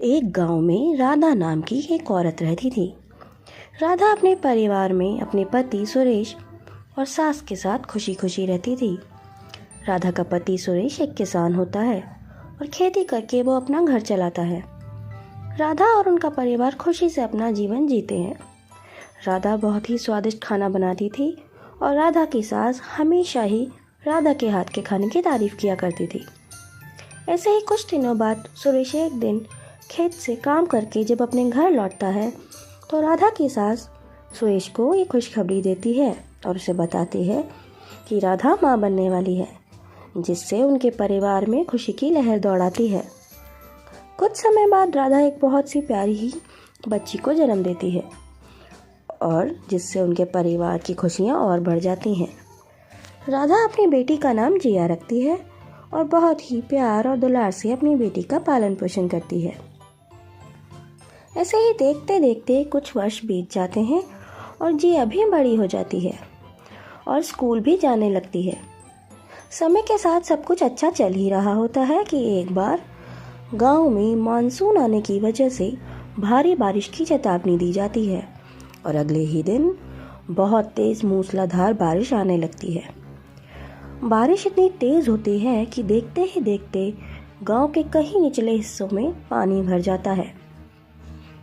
एक गांव में राधा नाम की एक औरत रहती थी। राधा अपने परिवार में अपने पति सुरेश और सास के साथ खुशी खुशी रहती थी। राधा का पति सुरेश एक किसान होता है और खेती करके वो अपना घर चलाता है। राधा और उनका परिवार खुशी से अपना जीवन जीते हैं। राधा बहुत ही स्वादिष्ट खाना बनाती थी और राधा की सास हमेशा ही राधा के हाथ के खाने की तारीफ किया करती थी। ऐसे ही कुछ दिनों बाद सुरेश एक दिन खेत से काम करके जब अपने घर लौटता है तो राधा की सास सुरेश को ये खुशखबरी देती है और उसे बताती है कि राधा माँ बनने वाली है, जिससे उनके परिवार में खुशी की लहर दौड़ाती है। कुछ समय बाद राधा एक बहुत सी प्यारी ही बच्ची को जन्म देती है और जिससे उनके परिवार की खुशियाँ और बढ़ जाती हैं। राधा अपनी बेटी का नाम जिया रखती है और बहुत ही प्यार और दुलार से अपनी बेटी का पालन पोषण करती है। ऐसे ही देखते देखते कुछ वर्ष बीत जाते हैं और जिया भी बड़ी हो जाती है और स्कूल भी जाने लगती है। समय के साथ सब कुछ अच्छा चल ही रहा होता है कि एक बार गांव में मानसून आने की वजह से भारी बारिश की चेतावनी दी जाती है और अगले ही दिन बहुत तेज मूसलाधार बारिश आने लगती है। बारिश इतनी तेज होती है कि देखते ही देखते गांव के कई निचले हिस्सों में पानी भर जाता है,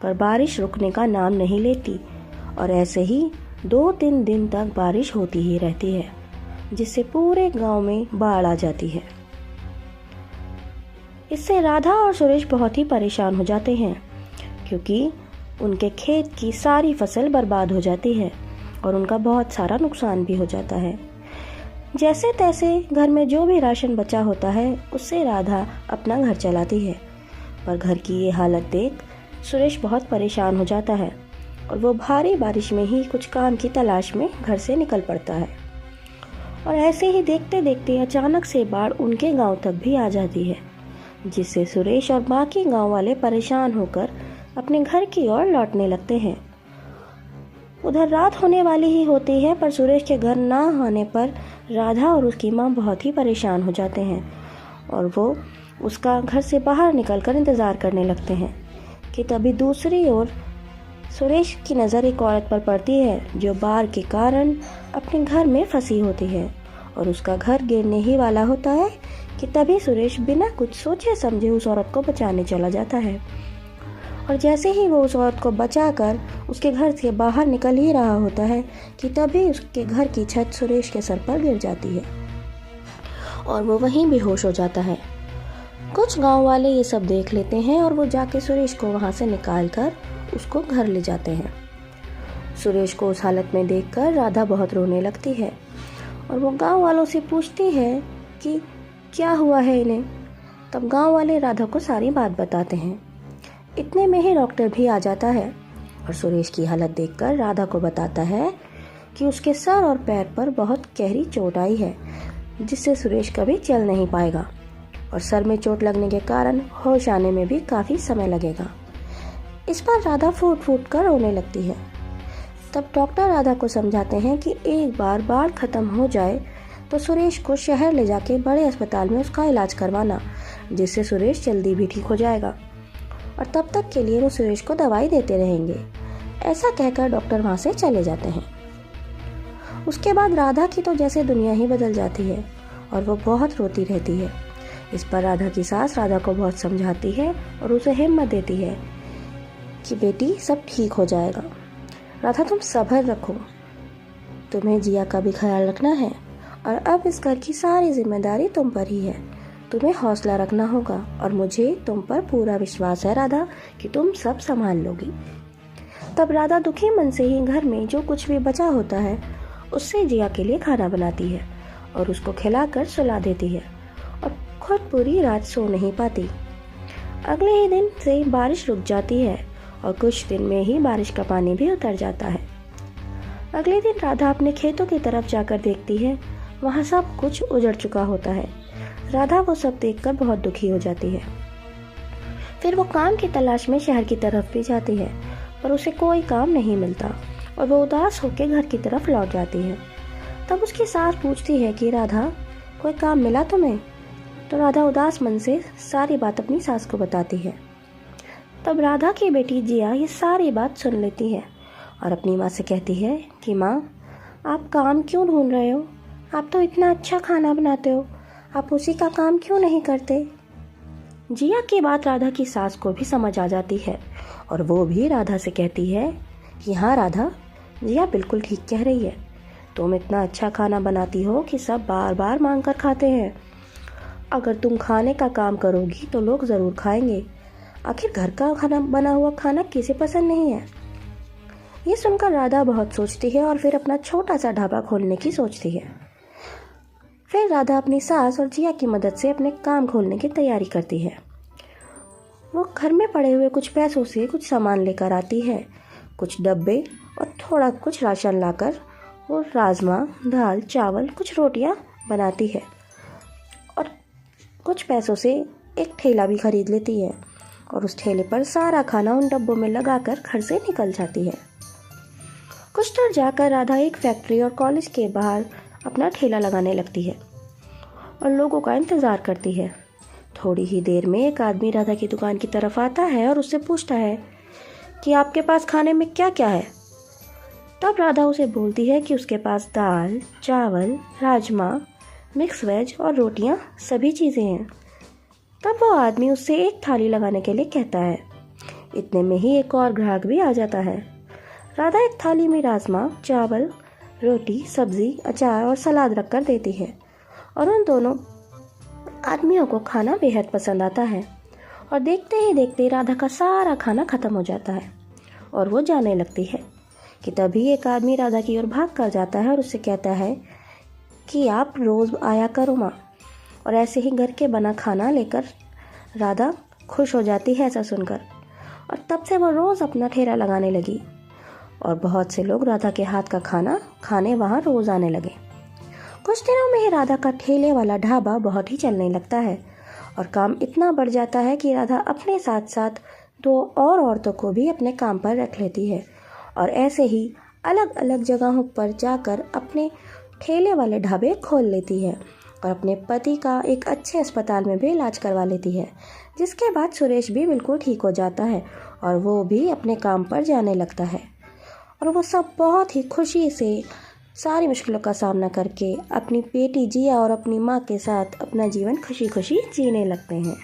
पर बारिश रुकने का नाम नहीं लेती और ऐसे ही 2-3 दिन तक बारिश होती ही रहती है, जिससे पूरे गांव में बाढ़ आ जाती है। इससे राधा और सुरेश बहुत ही परेशान हो जाते हैं क्योंकि उनके खेत की सारी फसल बर्बाद हो जाती है और उनका बहुत सारा नुकसान भी हो जाता है। जैसे तैसे घर में जो भी राशन बचा होता है उससे राधा अपना घर चलाती है, पर घर की ये हालत देख सुरेश बहुत परेशान हो जाता है और वो भारी बारिश में ही कुछ काम की तलाश में घर से निकल पड़ता है। और ऐसे ही देखते देखते अचानक से बाढ़ उनके गांव तक भी आ जाती है, जिससे सुरेश और बाकी गांव वाले परेशान होकर अपने घर की ओर लौटने लगते हैं। उधर रात होने वाली ही होती है, पर सुरेश के घर ना आने पर राधा और उसकी माँ बहुत ही परेशान हो जाते हैं और वो उसका घर से बाहर निकलकर इंतज़ार करने लगते हैं कि तभी दूसरी ओर सुरेश की नज़र एक औरत पर पड़ती है जो बाढ़ के कारण अपने घर में फंसी होती है और उसका घर गिरने ही वाला होता है कि तभी सुरेश बिना कुछ सोचे समझे उस औरत को बचाने चला जाता है। और जैसे ही वो उस औरत को बचाकर उसके घर से बाहर निकल ही रहा होता है कि तभी उसके घर की छत सुरेश के सर पर गिर जाती है और वो वहीं बेहोश हो जाता है। कुछ गांव वाले ये सब देख लेते हैं और वो जाके सुरेश को वहां से निकाल कर उसको घर ले जाते हैं। सुरेश को उस हालत में देखकर राधा बहुत रोने लगती है और वो गांव वालों से पूछती है कि क्या हुआ है इन्हें। तब गांव वाले राधा को सारी बात बताते हैं। इतने में ही डॉक्टर भी आ जाता है और सुरेश की हालत देखकर राधा को बताता है कि उसके सर और पैर पर बहुत गहरी चोट आई है, जिससे सुरेश कभी चल नहीं पाएगा और सर में चोट लगने के कारण होश आने में भी काफ़ी समय लगेगा। इस पर राधा फूट फूट कर रोने लगती है। तब डॉक्टर राधा को समझाते हैं कि एक बार बाढ़ खत्म हो जाए तो सुरेश को शहर ले जाके बड़े अस्पताल में उसका इलाज करवाना, जिससे सुरेश जल्दी भी ठीक हो जाएगा और तब तक के लिए वो सुरेश को दवाई देते रहेंगे। ऐसा कहकर डॉक्टर वहाँ से चले जाते हैं। उसके बाद राधा की तो जैसे दुनिया ही बदल जाती है और वो बहुत रोती रहती है। इस पर राधा की सास राधा को बहुत समझाती है और उसे हिम्मत देती है कि बेटी सब ठीक हो जाएगा। राधा तुम सब्र रखो, तुम्हें जिया का भी ख्याल रखना है और अब इस घर की सारी जिम्मेदारी तुम पर ही है। तुम्हें हौसला रखना होगा और मुझे तुम पर पूरा विश्वास है राधा कि तुम सब संभाल लोगी। तब राधा दुखी मन से ही घर में जो कुछ भी बचा होता है उससे जिया के लिए खाना बनाती है और उसको खिलाकर सुला देती है और खुद पूरी रात सो नहीं पाती। अगले ही दिन से बारिश रुक जाती है और कुछ दिन में ही बारिश का पानी भी उतर जाता है। अगले दिन राधा अपने खेतों की तरफ जाकर देखती है, वहाँ सब कुछ उजड़ चुका होता है। राधा वो सब देखकर बहुत दुखी हो जाती है। फिर वो काम की तलाश में शहर की तरफ भी जाती है, पर उसे कोई काम नहीं मिलता और वो उदास होकर घर की तरफ लौट जाती है। तब उसकी सास पूछती है कि राधा कोई काम मिला तुम्हें? तो राधा उदास मन से सारी बात अपनी सास को बताती है। तब राधा की बेटी जिया ये सारी बात सुन लेती है और अपनी माँ से कहती है कि माँ, आप काम क्यों ढूंढ रहे हो? आप तो इतना अच्छा खाना बनाते हो, आप उसी का काम क्यों नहीं करते? जिया की बात राधा की सास को भी समझ आ जाती है और वो भी राधा से कहती है कि हाँ राधा, जिया बिल्कुल ठीक कह रही है। तुम इतना अच्छा खाना बनाती हो कि सब बार बार मांग कर खाते हैं। अगर तुम खाने का काम करोगी तो लोग ज़रूर खाएंगे। आखिर घर का खाना बना हुआ खाना किसे पसंद नहीं है? ये सुनकर राधा बहुत सोचती है और फिर अपना छोटा सा ढाबा खोलने की सोचती है। फिर राधा अपनी सास और जिया की मदद से अपने काम खोलने की तैयारी करती है। वो घर में पड़े हुए कुछ पैसों से कुछ सामान लेकर आती है, कुछ डब्बे और थोड़ा कुछ राशन लाकर वो राजमा, दाल, चावल, कुछ रोटियां बनाती है और कुछ पैसों से एक ठेला भी खरीद लेती है और उस ठेले पर सारा खाना उन डब्बों में लगाकर घर से निकल जाती है। कुछ दूर जाकर राधा एक फैक्ट्री और कॉलेज के बाहर अपना ठेला लगाने लगती है और लोगों का इंतज़ार करती है। थोड़ी ही देर में एक आदमी राधा की दुकान की तरफ आता है और उससे पूछता है कि आपके पास खाने में क्या क्या है? तब राधा उसे बोलती है कि उसके पास दाल, चावल, राजमा, मिक्स वेज और रोटियां सभी चीज़ें हैं। तब वो आदमी उससे एक थाली लगाने के लिए कहता है। इतने में ही एक और ग्राहक भी आ जाता है। राधा एक थाली में राजमा, चावल, रोटी, सब्जी, अचार और सलाद रखकर देती है और उन दोनों आदमियों को खाना बेहद पसंद आता है और देखते ही देखते राधा का सारा खाना ख़त्म हो जाता है और वो जाने लगती है कि तभी एक आदमी राधा की ओर भाग कर जाता है और उससे कहता है कि आप रोज़ आया करो माँ। और ऐसे ही घर के बना खाना लेकर राधा खुश हो जाती है ऐसा सुनकर और तब से वो रोज़ अपना ठेला लगाने लगी और बहुत से लोग राधा के हाथ का खाना खाने वहाँ रोज़ आने लगे। कुछ दिनों में ही राधा का ठेले वाला ढाबा बहुत ही चलने लगता है और काम इतना बढ़ जाता है कि राधा अपने साथ साथ 2 और औरतों को भी अपने काम पर रख लेती है और ऐसे ही अलग अलग जगहों पर जाकर अपने ठेले वाले ढाबे खोल लेती है और अपने पति का एक अच्छे अस्पताल में भी इलाज करवा लेती है, जिसके बाद सुरेश भी बिल्कुल ठीक हो जाता है और वो भी अपने काम पर जाने लगता है और वो सब बहुत ही खुशी से सारी मुश्किलों का सामना करके अपनी बेटी जिया और अपनी माँ के साथ अपना जीवन खुशी खुशी जीने लगते हैं।